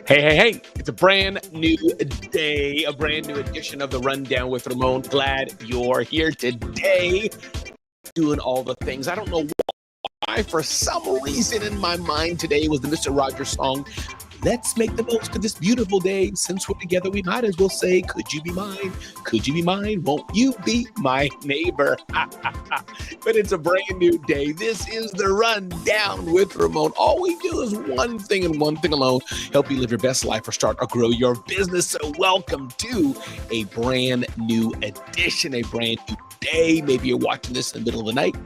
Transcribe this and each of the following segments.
Hey, it's a brand new day, a brand new edition of the Rundown with Ramon. Glad you're here today doing all the things. I don't know why, for some reason in my mind today was the Mr. Rogers song. Let's make the most of this beautiful day. Since we're together, we might as well say, could you be mine? Could you be mine? Won't you be my neighbor? But it's a brand new day. This is the Rundown with Ramon. All we do is one thing and one thing alone, help you live your best life or start or grow your business. So welcome to a brand new edition, a brand new day. Maybe you're watching this in the middle of the night.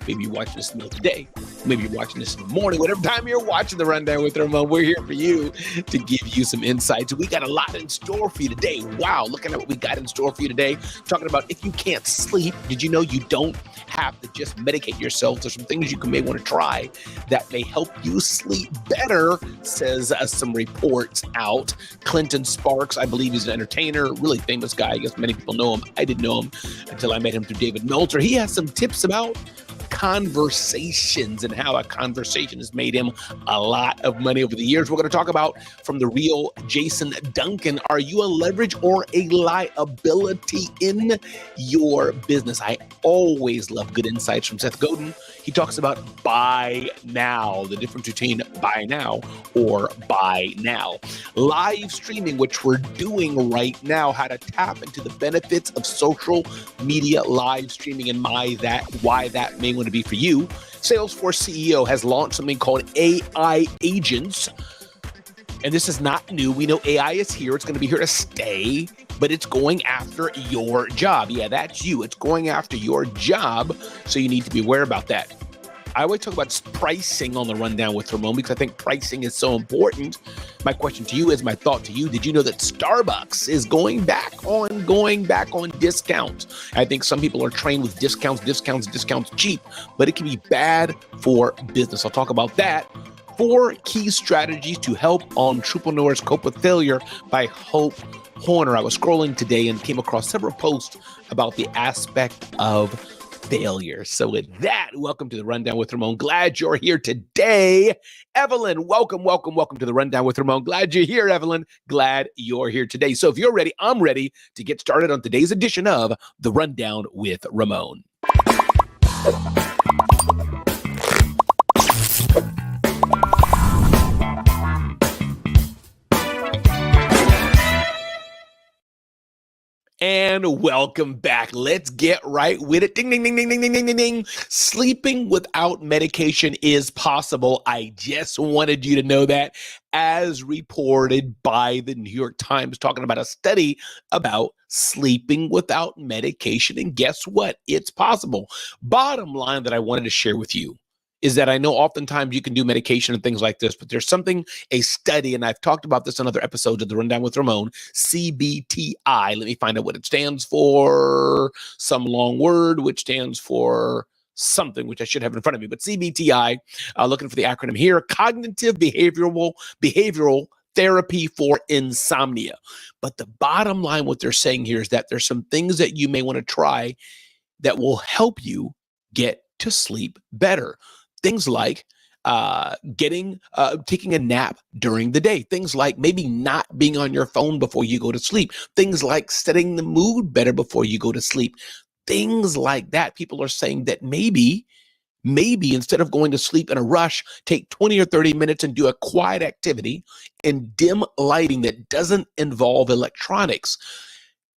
Maybe you're watching this in the middle of the day. Maybe you're watching this in the morning. Whatever time you're watching the Rundown with Ramon, we're here for you to give you some insights. We got a lot in store for you today. Wow, looking at what we got in store for you today. Talking about if you can't sleep, did you know you don't have to just medicate yourself? There's some things you may want to try that may help you sleep better, says some reports out. Clinton Sparks, I believe he's an entertainer, really famous guy. I guess many people know him. I didn't know him until I met him through David Meltzer. He has some tips about conversations and how a conversation has made him a lot of money over the years. We're going to talk about from the real Jason Duncan. Are you a leverage or a liability in your business? I always love good insights from Seth Godin. He talks about buy now, the difference between buy now or buy now. Live streaming, which we're doing right now, how to tap into the benefits of social media live streaming and why that may want to be for you. Salesforce CEO has launched something called AI agents. And this is not new. We know AI is here. It's going to be here to stay, but it's going after your job. Yeah, that's you. It's going after your job. So you need to be aware about that. I always talk about pricing on the Rundown with Ramon because I think pricing is so important. My question to you is, my thought to you, did you know that Starbucks is going back on discounts? I think some people are trained with discounts cheap, but it can be bad for business. I'll talk about that. 4 key strategies to help entrepreneurs cope with failure by Hope Horner. I was scrolling today and came across several posts about the aspect of failure. So with that, welcome to the Rundown with Ramon. Glad you're here today. Evelyn, welcome to the Rundown with Ramon. Glad you're here, Evelyn. Glad you're here today. So if you're ready, I'm ready to get started on today's edition of the Rundown with Ramon. And welcome back. Let's get right with it. Ding, ding, ding, ding, ding, ding, ding, ding, ding. Sleeping without medication is possible. I just wanted you to know that, as reported by the New York Times, talking about a study about sleeping without medication. And guess what? It's possible. Bottom line that I wanted to share with you is that I know oftentimes you can do medication and things like this, but there's a study, and I've talked about this in other episodes of the Rundown with Ramon, CBTI. Let me find out what it stands for. Some long word, which stands for something, which I should have in front of me, but CBTI, looking for the acronym here, Cognitive Behavioral Therapy for Insomnia. But the bottom line, what they're saying here is that there's some things that you may want to try that will help you get to sleep better. Things like taking a nap during the day. Things like maybe not being on your phone before you go to sleep. Things like setting the mood better before you go to sleep. Things like that. People are saying that maybe instead of going to sleep in a rush, take 20 or 30 minutes and do a quiet activity in dim lighting that doesn't involve electronics.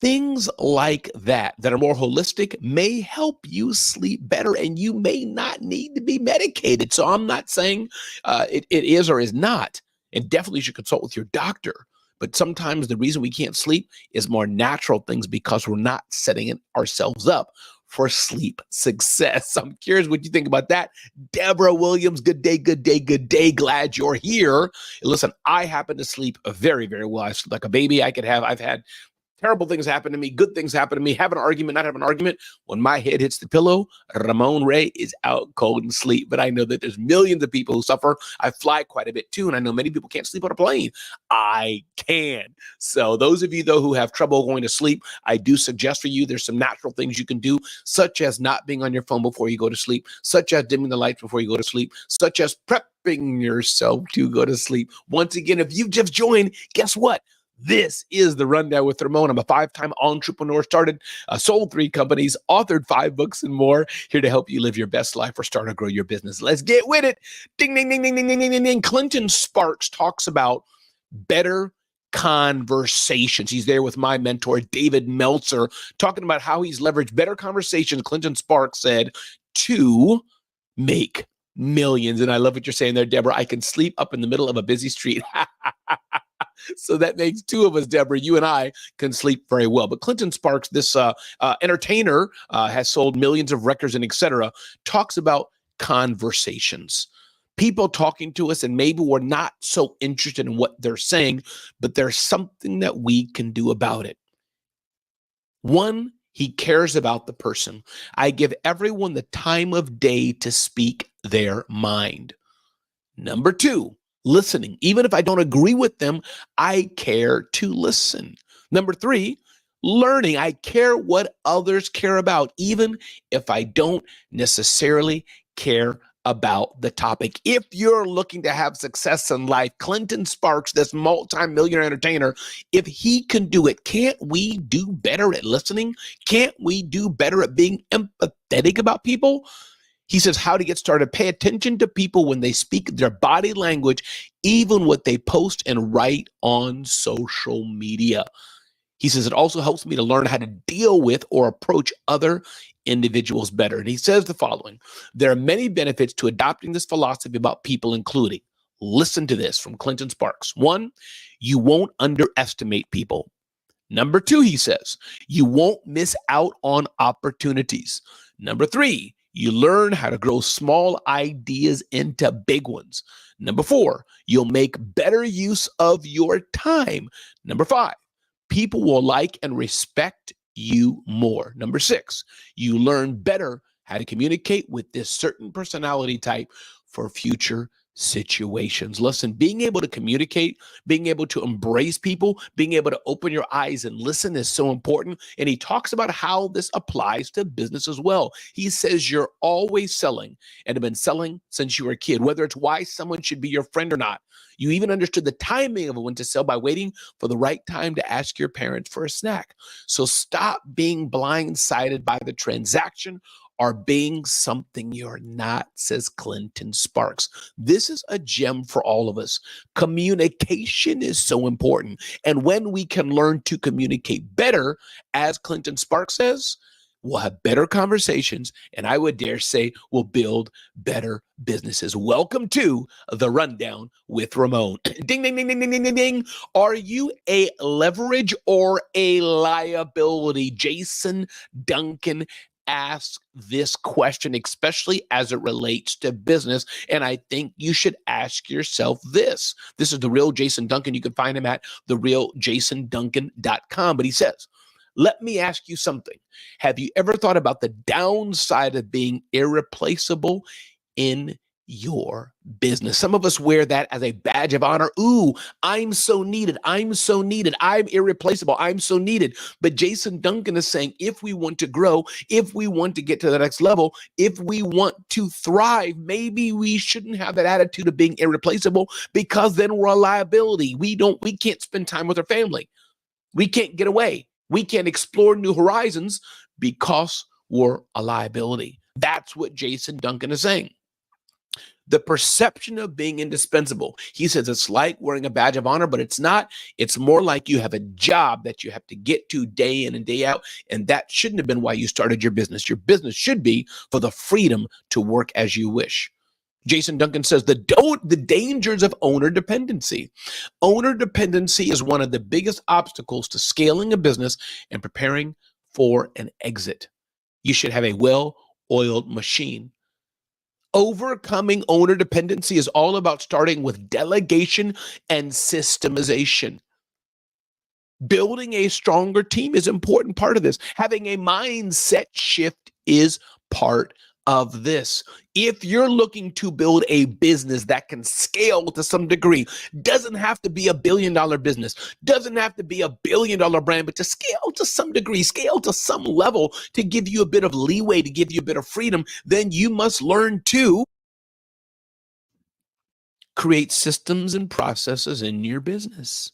Things like that are more holistic may help you sleep better, and you may not need to be medicated. So I'm not saying it is or is not, and definitely you should consult with your doctor. But sometimes the reason we can't sleep is more natural things because we're not setting ourselves up for sleep success. I'm curious what you think about that. Deborah Williams, good day. Glad you're here. Listen, I happen to sleep very, very well. I sleep like a baby. I've had Terrible things happen to me, good things happen to me, have an argument, not have an argument. When my head hits the pillow, Ramon Ray is out cold and sleep. But I know that there's millions of people who suffer. I fly quite a bit too, and I know many people can't sleep on a plane. I can. So those of you, though, who have trouble going to sleep, I do suggest for you, there's some natural things you can do, such as not being on your phone before you go to sleep, such as dimming the lights before you go to sleep, such as prepping yourself to go to sleep. Once again, if you've just joined, guess what? This is the Rundown with Ramon. I'm a 5-time entrepreneur, sold 3 companies, authored 5 books and more, here to help you live your best life or start or grow your business. Let's get with it. Ding, ding, ding, ding, ding, ding, ding, ding. Clinton Sparks talks about better conversations. He's there with my mentor, David Meltzer, talking about how he's leveraged better conversations, Clinton Sparks said, to make millions. And I love what you're saying there, Deborah. I can sleep up in the middle of a busy street. So that makes 2 of us, Deborah. You and I can sleep very well. But Clinton Sparks, this entertainer, has sold millions of records and et cetera, talks about conversations. People talking to us, and maybe we're not so interested in what they're saying, but there's something that we can do about it. 1, he cares about the person. I give everyone the time of day to speak their mind. Number 2, listening. Even if I don't agree with them, I care to listen. Number 3, learning. I care what others care about, even if I don't necessarily care about the topic. If you're looking to have success in life, Clinton Sparks, this multi-millionaire entertainer, if he can do it, can't we do better at listening? Can't we do better at being empathetic about people? He says how to get started. Pay attention to people when they speak, their body language, even what they post and write on social media. He says it also helps me to learn how to deal with or approach other individuals better. And he says the following: there are many benefits to adopting this philosophy about people, including, listen to this from Clinton Sparks. 1, you won't underestimate people. Number 2, he says, you won't miss out on opportunities. Number 3, you learn how to grow small ideas into big ones. Number 4, you'll make better use of your time. Number 5, people will like and respect you more. Number 6, you learn better how to communicate with this certain personality type for future situations. Listen, being able to communicate, being able to embrace people, being able to open your eyes and listen is so important. And he talks about how this applies to business as well. He says you're always selling and have been selling since you were a kid, whether it's why someone should be your friend or not. You even understood the timing of when to sell by waiting for the right time to ask your parents for a snack. So stop being blindsided by the transaction or being something you're not, says Clinton Sparks. This is a gem for all of us. Communication is so important. And when we can learn to communicate better, as Clinton Sparks says, we'll have better conversations, and I would dare say we'll build better businesses. Welcome to the Rundown with Ramon. Ding, ding, ding, ding, ding, ding, ding, ding. Are you a leverage or a liability? Jason Duncan asks this question, especially as it relates to business. And I think you should ask yourself this. This is the real Jason Duncan. You can find him at therealjasonduncan.com. But he says, let me ask you something. Have you ever thought about the downside of being irreplaceable in your business? Some of us wear that as a badge of honor. Ooh, I'm so needed. I'm so needed. I'm irreplaceable. I'm so needed. But Jason Duncan is saying, if we want to grow, if we want to get to the next level, if we want to thrive, maybe we shouldn't have that attitude of being irreplaceable, because then we're a liability. We can't spend time with our family. We can't get away. We can't explore new horizons because we're a liability. That's what Jason Duncan is saying. The perception of being indispensable. He says it's like wearing a badge of honor, but it's not. It's more like you have a job that you have to get to day in and day out. And that shouldn't have been why you started your business. Your business should be for the freedom to work as you wish. Jason Duncan says the dangers of owner dependency. Owner dependency is one of the biggest obstacles to scaling a business and preparing for an exit. You should have a well-oiled machine. Overcoming owner dependency is all about starting with delegation and systemization. Building a stronger team is an important part of this. Having a mindset shift is part of this. If you're looking to build a business that can scale to some degree, doesn't have to be a billion-dollar business, doesn't have to be a billion-dollar brand, but to scale to some degree, scale to some level to give you a bit of leeway, to give you a bit of freedom, then you must learn to create systems and processes in your business.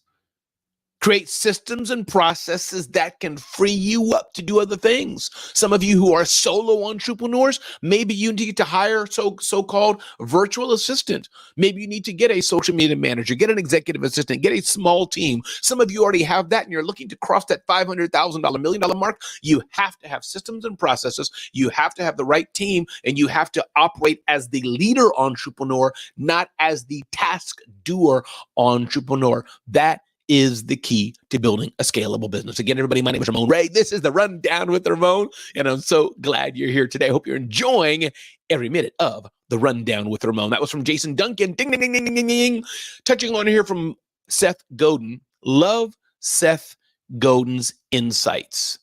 Create systems and processes that can free you up to do other things. Some of you who are solo entrepreneurs, maybe you need to hire so-called virtual assistant. Maybe you need to get a social media manager, get an executive assistant, get a small team. Some of you already have that and you're looking to cross that $500,000, $1 million mark. You have to have systems and processes. You have to have the right team, and you have to operate as the leader entrepreneur, not as the task doer entrepreneur. That is the key to building a scalable business. Again, everybody, my name is Ramon Ray. This is the Rundown with Ramon, and I'm so glad you're here today. I hope you're enjoying every minute of the Rundown with Ramon. That was from Jason Duncan. Ding, ding, ding, ding, ding, ding, ding. Touching on here from Seth Godin. Love Seth Godin's insights.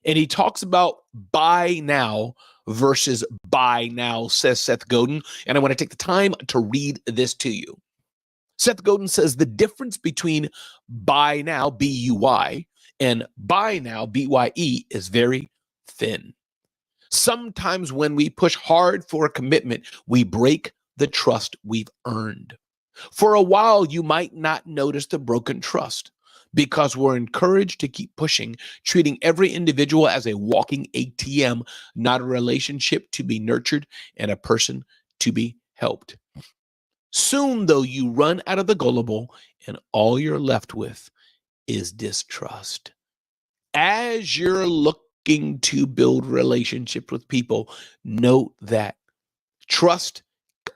And he talks about buy now versus buy now, says Seth Godin. And I want to take the time to read this to you. Seth Godin says the difference between buy now, B-U-Y, and buy now, B-Y-E, is very thin. Sometimes when we push hard for a commitment, we break the trust we've earned. For a while, you might not notice the broken trust because we're encouraged to keep pushing, treating every individual as a walking ATM, not a relationship to be nurtured and a person to be helped. Soon, though, you run out of the gullible, and all you're left with is distrust. As you're looking to build relationships with people, note that trust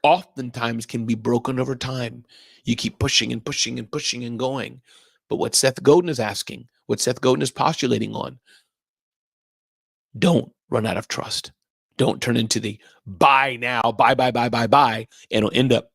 oftentimes can be broken over time. You keep pushing and pushing and pushing and going. But what Seth Godin is asking, what Seth Godin is postulating on, don't run out of trust. Don't turn into the buy now, buy, and it'll end up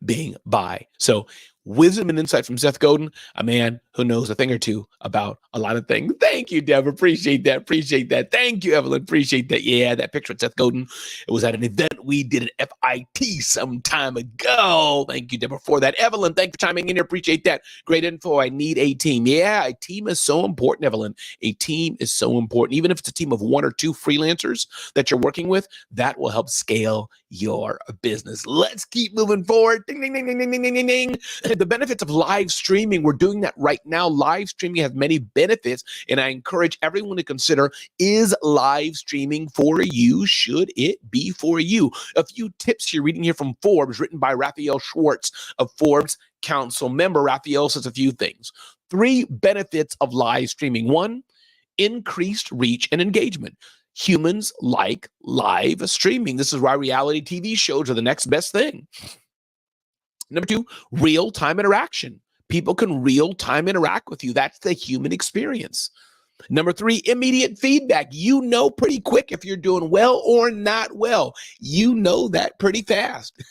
being buy. So wisdom and insight from Seth Godin, a man who knows a thing or two about a lot of things. Thank you, Deb. Appreciate that. Thank you, Evelyn. Appreciate that. Yeah, that picture of Seth Godin. It was at an event we did at FIT some time ago. Thank you, Deborah, for that. Evelyn, thank you for chiming in here. Appreciate that. Great info. I need a team. Yeah, a team is so important, Evelyn. A team is so important. Even if it's a team of 1 or 2 freelancers that you're working with, that will help scale your business. Let's keep moving forward. Ding, ding, ding, ding, ding, ding, ding, ding. The benefits of live streaming. We're doing that right now. Live streaming has many benefits, and I encourage everyone to consider, is live streaming for you? Should it be for you? A few tips you're reading here from Forbes, written by Raphael Schwartz of Forbes Council member. Raphael says a few things. 3 benefits of live streaming. 1, increased reach and engagement. Humans like live streaming. This is why reality TV shows are the next best thing. Number 2, real-time interaction. People can real-time interact with you. That's the human experience. Number 3, immediate feedback. You know pretty quick if you're doing well or not well. You know that pretty fast.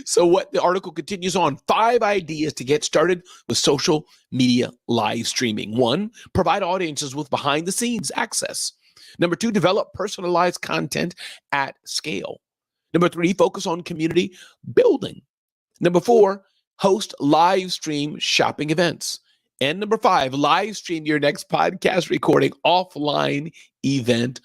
So what the article continues on, 5 ideas to get started with social media live streaming. 1, provide audiences with behind-the-scenes access. Number 2, develop personalized content at scale. Number 3, focus on community building. Number 4, host live stream shopping events. And number 5, live stream your next podcast recording, offline event,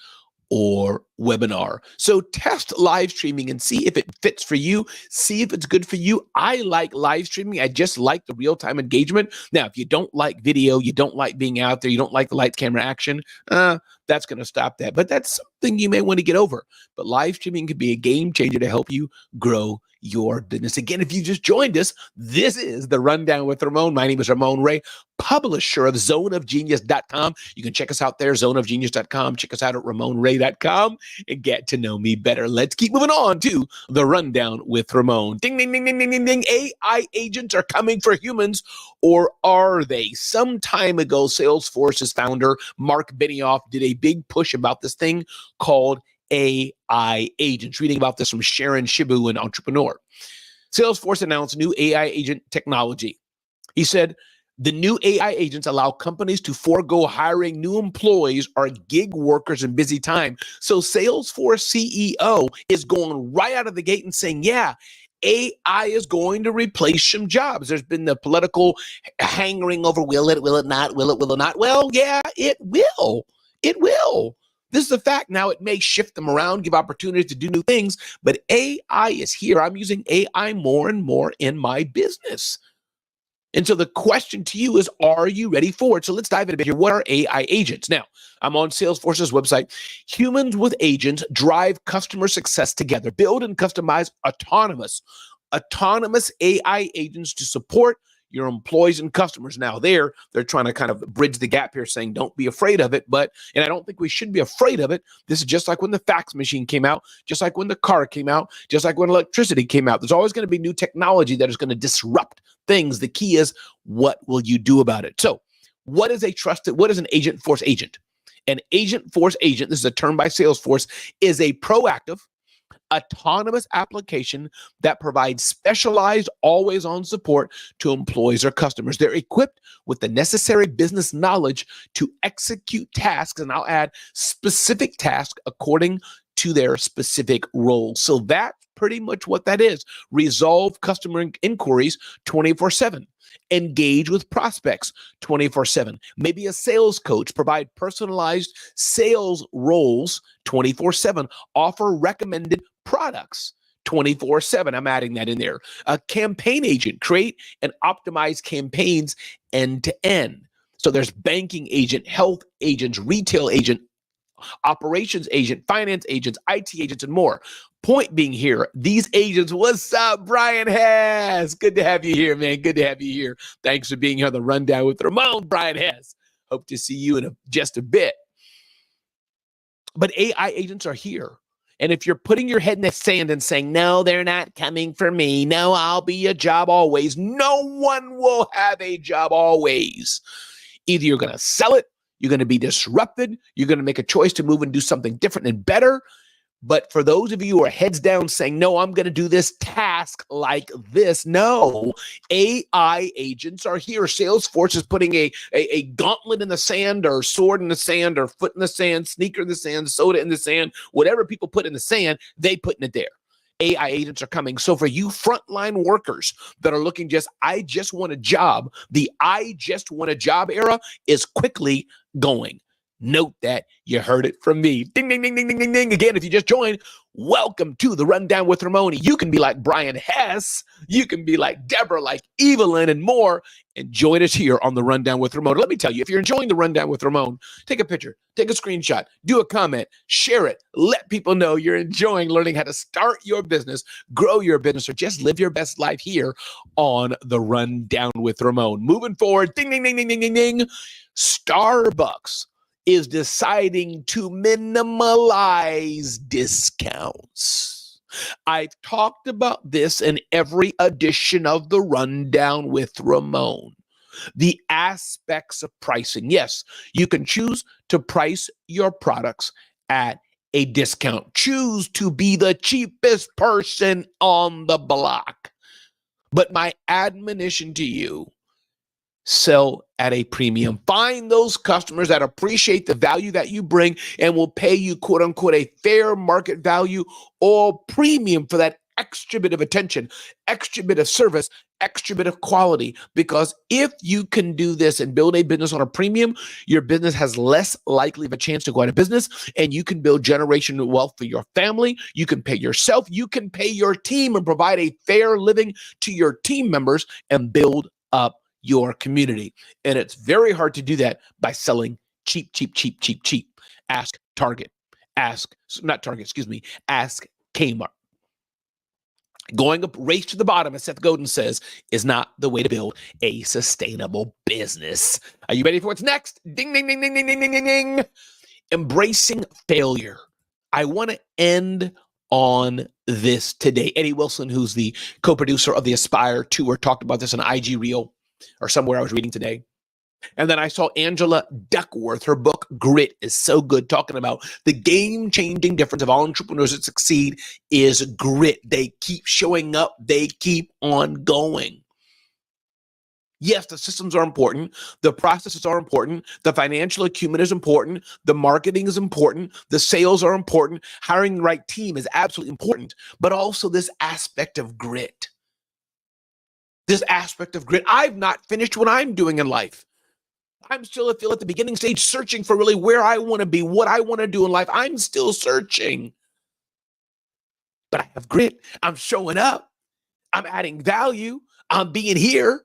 or webinar. So test live streaming and see if it fits for you. See if it's good for you. I like live streaming. I just like the real-time engagement. Now, if you don't like video, you don't like being out there, you don't like the lights, camera, action, that's going to stop that. But that's something you may want to get over. But live streaming could be a game changer to help you grow your business. Again, if you just joined us, this is the Rundown with Ramon. My name is Ramon Ray, publisher of zoneofgenius.com. You can check us out there, zoneofgenius.com. Check us out at ramonray.com and get to know me better. Let's keep moving on to the Rundown with Ramon. Ding, ding, ding, ding, ding, ding, ding. AI agents are coming for humans, or are they? Some time ago, Salesforce's founder, Mark Benioff, did a big push about this thing called AI agents. Reading about this from Sharon Shibu, an entrepreneur. Salesforce announced new AI agent technology. He said, The new AI agents allow companies to forego hiring new employees or gig workers in busy time. So Salesforce CEO is going right out of the gate and saying, yeah, AI is going to replace some jobs. There's been the political hangering over will it not, will it not? Well, yeah, it will. It will. This is a fact. Now, it may shift them around, give opportunities to do new things, but AI is here. I'm using AI more and more in my business. And so the question to you is, are you ready for it? So let's dive in a bit here. What are AI agents? Now, I'm on Salesforce's website. Humans with agents drive customer success together. Build and customize autonomous AI agents to support your employees and customers. Now, they're trying to kind of bridge the gap here, saying don't be afraid of it. And I don't think we should be afraid of it. This is just like when the fax machine came out, just like when the car came out, just like when electricity came out. There's always going to be new technology that is going to disrupt things. The key is, what will you do about it? So what is an agent force agent? An agent force agent, this is a term by Salesforce, is a proactive, autonomous application that provides specialized, always-on support to employees or customers. They're equipped with the necessary business knowledge to execute tasks, and I'll add specific tasks according to their specific roles. So that's pretty much what that is. Resolve customer inquiries 24/7. Engage with prospects 24/7. Maybe a sales coach, provide personalized sales roles 24/7. Offer recommended products 24/7. I'm adding that in there. A campaign agent, create and optimize campaigns end to end. So there's banking agent, health agents, retail agent, operations agent, finance agents, IT agents, and more. Point being here, these agents, what's up, Brian Hess? Good to have you here, man. Good to have you here. Thanks for being here on the Rundown with Ramon, Brian Hess. Hope to see you in just a bit. But AI agents are here. And if you're putting your head in the sand and saying, no, they're not coming for me. No, I'll be a job always. No one will have a job always. Either you're going to sell it, you're going to be disrupted, you're going to make a choice to move and do something different and better. But for those of you who are heads down saying, no, I'm going to do this task like this. No, AI agents are here. Salesforce is putting a gauntlet in the sand, or sword in the sand, or foot in the sand, sneaker in the sand, soda in the sand, whatever people put in the sand, they putting it there. AI agents are coming. So for you frontline workers that are looking I just want a job, the I just want a job era is quickly going. Note that you heard it from me. Ding, ding, ding, ding, ding, ding, ding. Again, if you just joined, welcome to the Rundown with Ramon. You can be like Brian Hess. You can be like Deborah, like Evelyn, and more. And join us here on the Rundown with Ramon. Let me tell you, if you're enjoying the Rundown with Ramon, take a picture, take a screenshot, do a comment, share it. Let people know you're enjoying learning how to start your business, grow your business, or just live your best life here on the Rundown with Ramon. Moving forward, ding, ding, ding, ding, ding, ding, ding. Starbucks is deciding to minimize discounts. I've talked about this in every edition of the Rundown with Ramon. The aspects of pricing. Yes, you can choose to price your products at a discount. Choose to be the cheapest person on the block. But my admonition to you, sell at a premium. Find those customers that appreciate the value that you bring and will pay you, quote unquote, a fair market value or premium for that extra bit of attention, extra bit of service, extra bit of quality. Because if you can do this and build a business on a premium, your business has less likely of a chance to go out of business, and you can build generational wealth for your family. You can pay yourself, you can pay your team, and provide a fair living to your team members and build up your community. And it's very hard to do that by selling cheap, cheap, cheap, cheap, cheap. Ask Target. Ask Kmart. Going up race to the bottom, as Seth Godin says, is not the way to build a sustainable business. Are you ready for what's next? Ding, ding, ding, ding, ding, ding, ding, ding, ding. Embracing failure. I want to end on this today. Eddie Wilson, who's the co-producer of the Aspire Tour, talked about this on IG Reel or somewhere I was reading today. And then I saw Angela Duckworth. Her book, Grit, is so good, talking about the game-changing difference of all entrepreneurs that succeed is grit. They keep showing up. They keep on going. Yes, the systems are important. The processes are important. The financial acumen is important. The marketing is important. The sales are important. Hiring the right team is absolutely important. But also this aspect of grit. This aspect of grit. I've not finished what I'm doing in life. I'm still at the beginning stage, searching for really where I want to be, what I want to do in life. I'm still searching. But I have grit. I'm showing up. I'm adding value. I'm being here.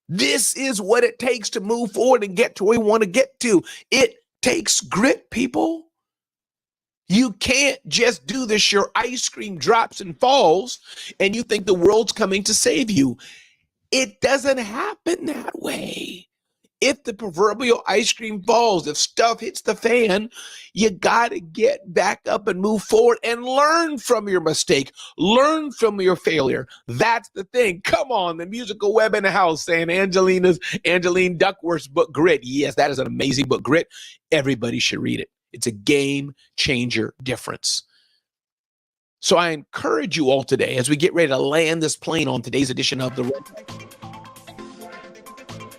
This is what it takes to move forward and get to where we want to get to. It takes grit, people. You can't just do this. Your ice cream drops and falls, and you think the world's coming to save you. It doesn't happen that way. If the proverbial ice cream falls, if stuff hits the fan, you got to get back up and move forward and learn from your mistake, learn from your failure. That's the thing. Come on, the musical web in the house saying Angeline Duckworth's book, Grit. Yes, that is an amazing book, Grit. Everybody should read it. It's a game changer difference. So I encourage you all today as we get ready to land this plane on today's edition of the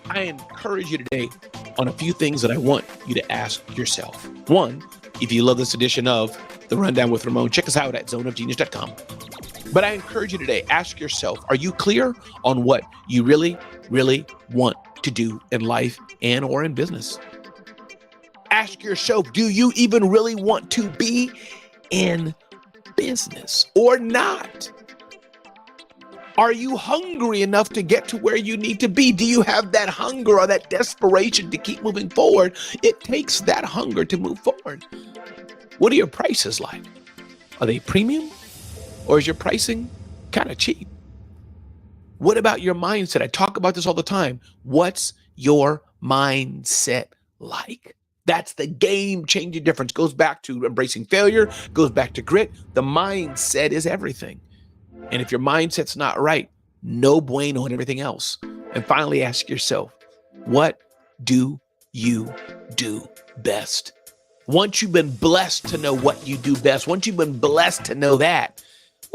I encourage you today on a few things that I want you to ask yourself. One, if you love this edition of The Rundown with Ramon, check us out at zoneofgenius.com. But I encourage you today, ask yourself, are you clear on what you really, really want to do in life and or in business? Ask yourself, do you even really want to be in business or not? Are you hungry enough to get to where you need to be? Do you have that hunger or that desperation to keep moving forward? It takes that hunger to move forward. What are your prices like? Are they premium or is your pricing kind of cheap? What about your mindset? I talk about this all the time. What's your mindset like? That's the game-changing difference. Goes back to embracing failure, goes back to grit. The mindset is everything. And if your mindset's not right, no bueno and everything else. And finally, ask yourself, what do you do best? Once you've been blessed to know what you do best, once you've been blessed to know that,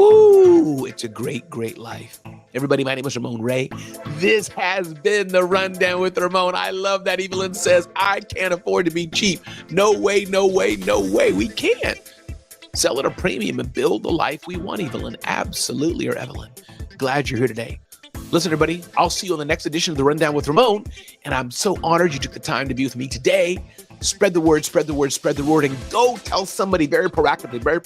ooh, it's a great, great life. Everybody, my name is Ramon Ray. This has been The Rundown with Ramon. I love that Evelyn says, I can't afford to be cheap. No way, no way, no way. We can't. Sell at a premium and build the life we want, Evelyn. Absolutely, or Evelyn. Glad you're here today. Listen, everybody, I'll see you on the next edition of The Rundown with Ramon. And I'm so honored you took the time to be with me today. Spread the word, spread the word, spread the word, and go tell somebody very proactively, very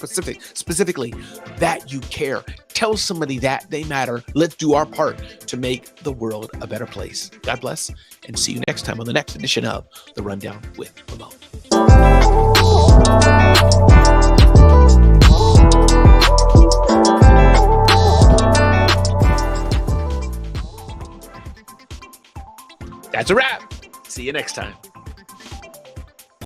specifically that you care. Tell somebody that they matter. Let's do our part to make the world a better place. God bless, and see you next time on the next edition of The Rundown with Ramon. That's a wrap. See you next time.